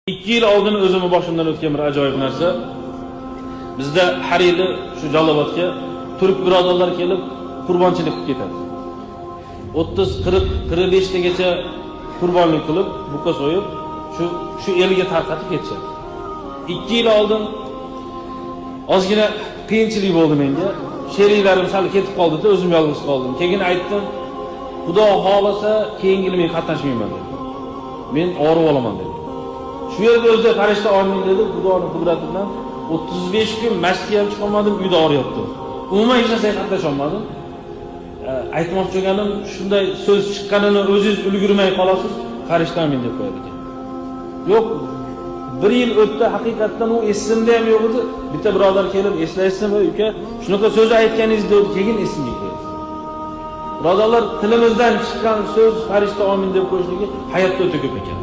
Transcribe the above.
2 yil oldin o'zimni boshimdan o'tgan bir ajoyib narsa. Bizda har yili shu Jalolobodga turk birodarlar kelib qurbonchilik qilib ketadi. 30, 40, 45 tagacha qurbonlik qilib, buqa so'yib, shu elga tarqatib ketishadi. 2 yil oldin ozgina qiyinchilik bo'ldi menga. Sheriklarim sal ketib qoldi-da, o'zim yolg'iz qoldim. Keyin aytdim, Xudo xolasa keyingi yil men qatnashmayman dedim. Men og'rib olaman dedim. Shu yerda o'zida farishta olmang dedi, Xudoning qudrati bilan 35 kun masjidga ham chiqolmadim, uyda og'riyapti. Umuman hech narsaga qatnasha olmadim. Aytmoqchi bo'lganim, shunday so'z chiqqanini o'zingiz ulgurmay qolasiz, farishta amin deb qo'yadi ekan. Yo'q, 1 yil o'tdi, haqiqatan u esimda ham yo'q edi. Bitta birodar kelib, eslaysizmi, uka, shunaqa so'z aytganingiz dedi, keyin esimga keldi. Birodarlar, tilimizdan chiqqan so'z farishta amin deb qo'yishligi hayotda o'ta ko'p ekan.